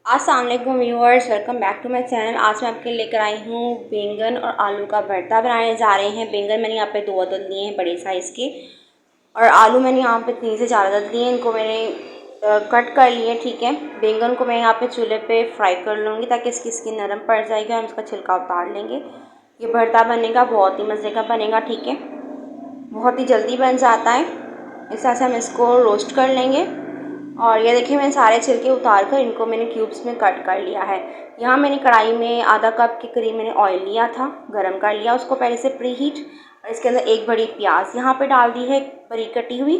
अस्सलाम वालेकुम viewers, welcome back to my channel. आज मैं आपके लिए लेकर आई हूँ बैंगन और आलू का भरता बनाने जा रहे हैं। बैंगन मैंने यहाँ पे 2 अदद लिए हैं बड़े साइज़ के, और आलू मैंने यहाँ पे 3 से 4 अदद लिए हैं। इनको मैंने कट कर लिए, ठीक है। बैंगन को मैं यहाँ पे चूल्हे पे फ्राई कर लूँगी ताकि इसकी स्किन नरम पड़ जाएगी और हम इसका छिलका उतार लेंगे। ये भरता बनेगा, बहुत ही मज़े का बनेगा, ठीक है। बहुत ही जल्दी बन जाता है। इस तरह से हम इसको रोस्ट कर लेंगे। और ये देखिए, मैंने सारे छिलके उतार कर इनको मैंने क्यूब्स में कट कर लिया है। यहाँ मैंने कढ़ाई में आधा कप के करीब मैंने ऑयल लिया था, गरम कर लिया उसको पहले से प्री हीट, और इसके अंदर एक बड़ी प्याज यहाँ पे डाल दी है बारीक कटी हुई।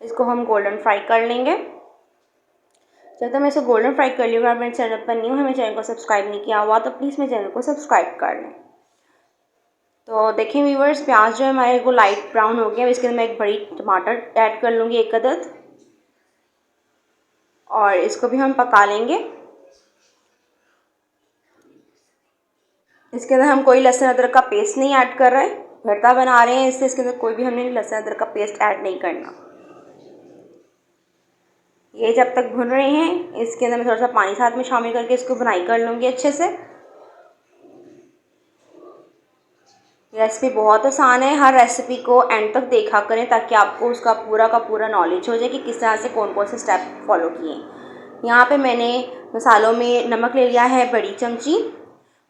इसको हम गोल्डन फ्राई कर लेंगे। जब तक मैं इसको गोल्डन फ्राई कर लूँगा, मेरे चैनल पर न्यू है, मेरे चैनल को सब्सक्राइब नहीं किया हुआ तो प्लीज़ मेरे चैनल को सब्सक्राइब कर लें। तो देखिए व्यूअर्स, प्याज जो है हमारे को लाइट ब्राउन हो गया। इसके अंदर मैं एक बड़ी टमाटर ऐड कर लूँगी, 1 अदद, और इसको भी हम पका लेंगे। इसके अंदर हम कोई लहसुन अदरक का पेस्ट नहीं ऐड कर रहे हैं, भरता बना रहे हैं इससे इसके अंदर कोई भी हमने लहसुन अदरक का पेस्ट ऐड नहीं करना। ये जब तक भुन रहे हैं, इसके अंदर मैं थोड़ा सा पानी साथ में शामिल करके इसको भुनाई कर लूँगी अच्छे से। रेसिपी बहुत आसान है, हर रेसिपी को एंड तक देखा करें ताकि आपको उसका पूरा का पूरा नॉलेज हो जाए कि किस तरह से कौन कौन से स्टेप फॉलो किए। यहाँ पे मैंने मसालों में नमक ले लिया है बड़ी चमची,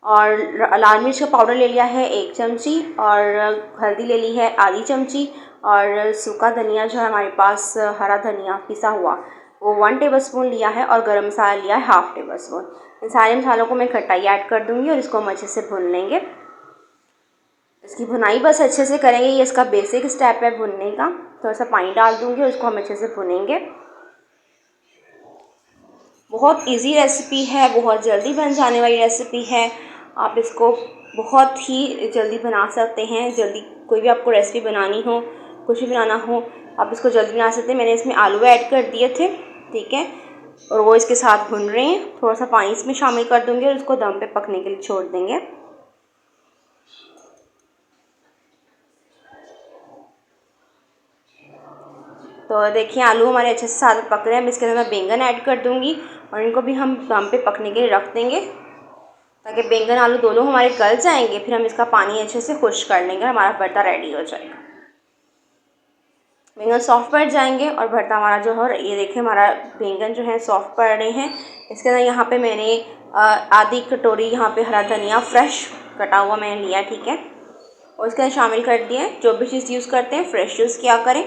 और लाल मिर्च का पाउडर ले लिया है 1 चमची, और हल्दी ले ली है आधी चमची, और सूखा धनिया जो है हमारे पास हरा धनिया पिसा हुआ वो 1 टेबलस्पून लिया है, और गरम मसाला लिया है 1/2 टेबलस्पून। इन सारे मसालों को मैं खटाई ऐड कर दूँगी और इसको हम अच्छे से भून लेंगे। इसकी भुनाई बस अच्छे से करेंगे, ये इसका बेसिक स्टेप है भुनने का। थोड़ा सा पानी डाल दूँगी और इसको हम अच्छे से भुनेंगे। बहुत इजी रेसिपी है, बहुत जल्दी बन जाने वाली रेसिपी है। आप इसको बहुत ही जल्दी बना सकते हैं। जल्दी कोई भी आपको रेसिपी बनानी हो, कुछ भी बनाना हो, आप इसको जल्दी बना सकते हैं। मैंने इसमें आलू ऐड कर दिए थे, ठीक है, और वो इसके साथ भुन रहे हैं। थोड़ा सा पानी इसमें शामिल कर दूँगी और इसको दम पे पकने के लिए छोड़ देंगे। तो देखिए आलू हमारे अच्छे से साथ पक रहे हैं। अब इसके अंदर मैं बैंगन ऐड कर दूँगी और इनको भी हम दम पे पकने के लिए रख देंगे ताकि बैंगन आलू दोनों हमारे गल जाएंगे। फिर हम इसका पानी अच्छे से खुश्क कर लेंगे, हमारा भरता रेडी हो जाएगा। बैंगन सॉफ्ट पड़ जाएंगे और भरता हमारा जो है, ये देखिए हमारा बैंगन जो है सॉफ्ट पड़ रहे हैं। इसके अंदर यहाँ पे मैंने आधी कटोरी यहाँ पे हरा धनिया फ्रेश कटा हुआ मैंने लिया, ठीक है, और इसके अंदर शामिल कर दिया। जो भी चीज़ यूज़ करते हैं फ्रेश यूज़ किया करें।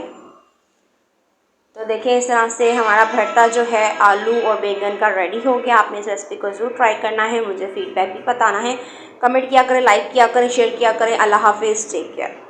तो देखिए इस तरह से हमारा भरता जो है आलू और बैंगन का रेडी हो गया। आपने इस रेसिपी को ज़रूर ट्राई करना है, मुझे फीडबैक भी बताना है। कमेंट किया करें, लाइक किया करें, शेयर किया करें। अल्लाह हाफिज़, टेक केयर।